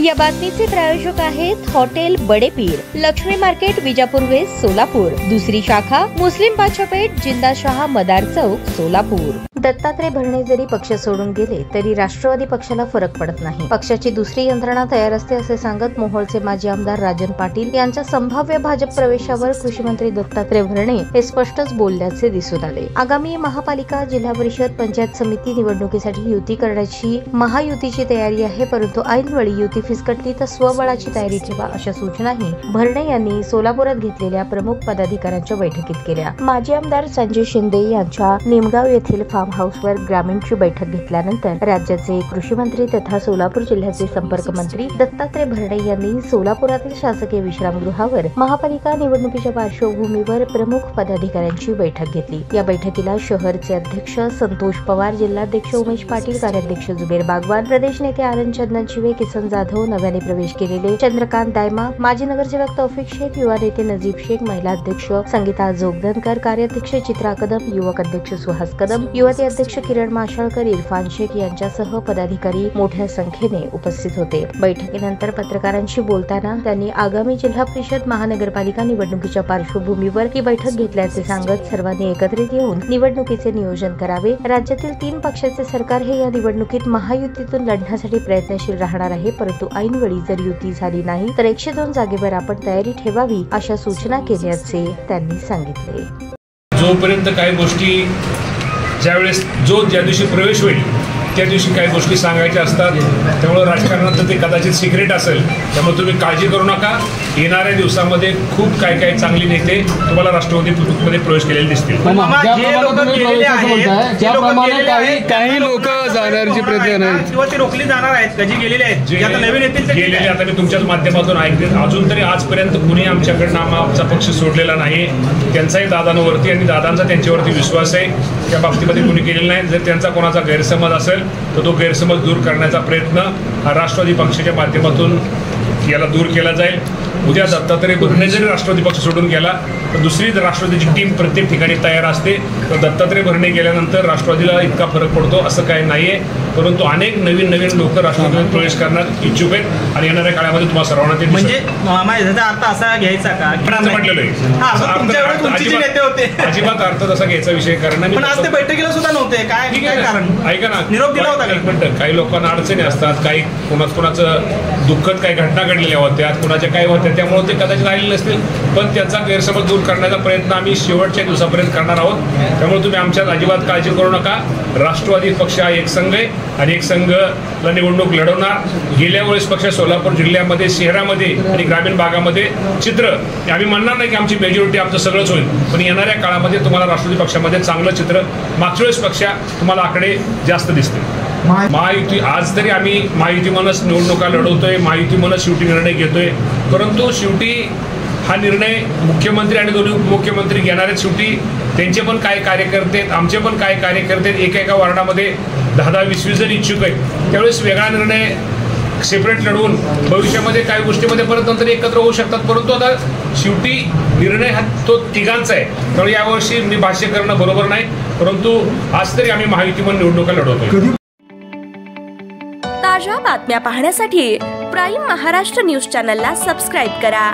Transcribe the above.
या बातमीचे प्रायोजक आहेत hotel Badepir, Laxmi market, Vijapur west, Solapur. दुसरी शाखा मुस्लिम बादशाहपेठ, जिंदाशहा मदार चौक, सोलापूर। दत्तात्रय भरणे जरी पक्ष सोडून गेले तरी राष्ट्रवादी पक्षाला फरक पडत नाही। पक्षाची दुसरी यंत्रणा तयार असते असे सांगत मोहोळचे माजी आमदार राजन पाटील यांच्या संभाव्य भाजप प्रवेशावर कृषी मंत्री दत्तात्रय भरणे हे स्पष्टच बोलल्याचे दिसून आले। आगामी महापालिका, जिल्हा परिषद, पंचायत समिती निवडणुकीसाठी युती करण्याची महायुतीची तयारी आहे, परंतु ऐनवेळी युती फिसकटली तर स्वबळाची तयारी ठेवा अशा सूचनाही भरणे यांनी सोलापुरात घेतलेल्या प्रमुख पदाधिकाऱ्यांच्या बैठकीत केल्या। माजी आमदार संजय शिंदे यांच्या निमगाव येथील फार्म हाऊसवर ग्रामीणची बैठक घेतल्यानंतर राज्याचे कृषी मंत्री तथा सोलापूर जिल्ह्याचे संपर्क मंत्री दत्तात्रय भरणे यांनी सोलापुरातील शासकीय विश्रामगृहावर महापालिका निवडणुकीच्या पार्श्वभूमीवर प्रमुख पदाधिकाऱ्यांची बैठक घेतली। या बैठकीला शहरचे अध्यक्ष संतोष पवार, जिल्हाध्यक्ष उमेश पाटील, कार्याध्यक्ष जुबेर बागवान, प्रदेश नेते आनंद चंदनशिवे, किसन जाधव, नव्याने प्रवेश केलेले चंद्रकांत दायमा, माजी नगरसेवक तौफिक शेख, युवा नेते नजीब शेख, महिला अध्यक्ष संगीता जोगदनकर, कार्याध्यक्ष चित्रा कदम, युवक अध्यक्ष सुहास कदम, युवती अध्यक्ष किरण माशाळकर, इरफान शेख यांच्यासह पदाधिकारी मोठ्या संख्येने उपस्थित होते। बैठकीनंतर पत्रकारांशी बोलताना त्यांनी आगामी जिल्हा परिषद, महानगरपालिका निवडणुकीच्या पार्श्वभूमीवर ही बैठक घेतल्याचे सांगत सर्वांनी एकत्रित येऊन निवडणुकीचे नियोजन करावे। राज्यातील 3 पक्षाचे सरकार हे या निवडणुकीत महायुतीतून लढण्यासाठी प्रयत्नशील राहणार आहे, परंतु ऐनवेळी जर युती झाली नाही तर 102 जागेवर आपण तयारी ठेवावी अशा सूचना केल्याचे त्यांनी सांगितले। जोपर्यंत काही गोष्टी ज्या दिवशी प्रवेश होईल त्या दिवशी काही गोष्टी सांगायच्या असतात, त्यामुळे राजकारणात ते कदाचित सिक्रेट असेल, त्यामुळे तुम्ही काळजी करू नका। येणाऱ्या दिवसामध्ये खूप काही चांगली नेते तुम्हाला राष्ट्रवादीमध्ये प्रवेश केलेले दिसतील। काही लोक जाण्याची प्रयत्न नाही किंवा ते रोखली जाणार आहेत, जी गेलेले आहेत, जे आता नवीन येतील गेलेले आता मी तुमच्याच माध्यमातून ऐकते। अजून तरी आजपर्यंत कुणी आमच्याकडनं आमचा पक्ष सोडलेला नाही। त्यांचाही दादांवरती आणि दादांचा त्यांच्यावरती विश्वास आहे, त्या बाबतीमध्ये कुणी केलेलं नाही। जर त्यांचा कोणाचा गैरसमज असेल तर तो गैरसमज दूर करण्याचा प्रयत्न हा राष्ट्रवादी पक्षाच्या माध्यमातून याला दूर केला जाईल। उद्या दत्तात्रय भरणे जरी राष्ट्रवादी पक्ष सोडून गेला तर दुसरी राष्ट्रवादीची टीम प्रत्येक ठिकाणी तयार असते। तर दत्तात्रय भरणे गेल्यानंतर राष्ट्रवादीला इतका फरक पडतो असं काही नाहीये, परंतु अनेक नवीन लोक राष्ट्रवादीत प्रवेश करण्यात इच्छुक आहेत आणि येणाऱ्या काळामध्ये तुम्हाला सर्वांना ते म्हणजे माझा अर्थ असा घ्यायचा का म्हटलेलं आहे अजिबात अर्थ तसा घ्यायचा विषय कारण आज ते बैठकीला सुद्धा नव्हते काय कारण ऐका ना, निरोप दिला होता एक मिनिट। काही लोकांना अडचणी असतात, काही कोणाचं दुःखद काही घटना घडलेल्या होत्या, कुणाच्या काही होत्या, त्यामुळे ते कदाचित आलेले नसतील, पण त्यांचा गैरसमज दूर करण्याचा प्रयत्न आम्ही शेवटच्या दिवसापर्यंत करणार आहोत। त्यामुळे तुम्ही आमच्यात अजिबात काळजी करू नका। राष्ट्रवादी पक्ष हा एक संघ आहे आणि एक संघला निवडणूक लढवणार। गेल्या वेळेस पक्ष सोलापूर जिल्ह्यामध्ये, शहरामध्ये आणि ग्रामीण भागामध्ये चित्र आम्ही म्हणणार नाही की आमची मेजॉरिटी आमचं सगळंच होईल, पण येणाऱ्या काळामध्ये तुम्हाला राष्ट्रवादी पक्षामध्ये चांगलं चित्र, मागच्या वेळेस पक्ष तुम्हाला आकडे जास्त दिसतील। महायुती आज तरी आम्ही महायुती म्हणूनच निवडणुका लढवतोय, महायुती म्हणूनच शेवटी निर्णय घेतोय, परंतु शेवटी हा निर्णय मुख्यमंत्री आणि दोन्ही उपमुख्यमंत्री घेणार आहेत। शेवटी त्यांचे पण काय कार्यकर्ते, आमचे पण काय कार्यकर्ते एका वार्डामध्ये 10-20 जण इच्छुक आहेत, त्यावेळेस वेगळा निर्णय सेपरेट लढवून भविष्यामध्ये काही गोष्टीमध्ये परत नंतर एकत्र होऊ शकतात, परंतु आता शेवटी निर्णय हा तो तिघांचा आहे। त्यामुळे यावर्षी मी भाष्य करणं बरोबर नाही, परंतु आज तरी आम्ही महायुतीमध्ये निवडणुका लढवतोय। ताज्या बातम्या पाहण्यासाठी प्राईम महाराष्ट्र न्यूज चॅनलला सबस्क्राईब करा।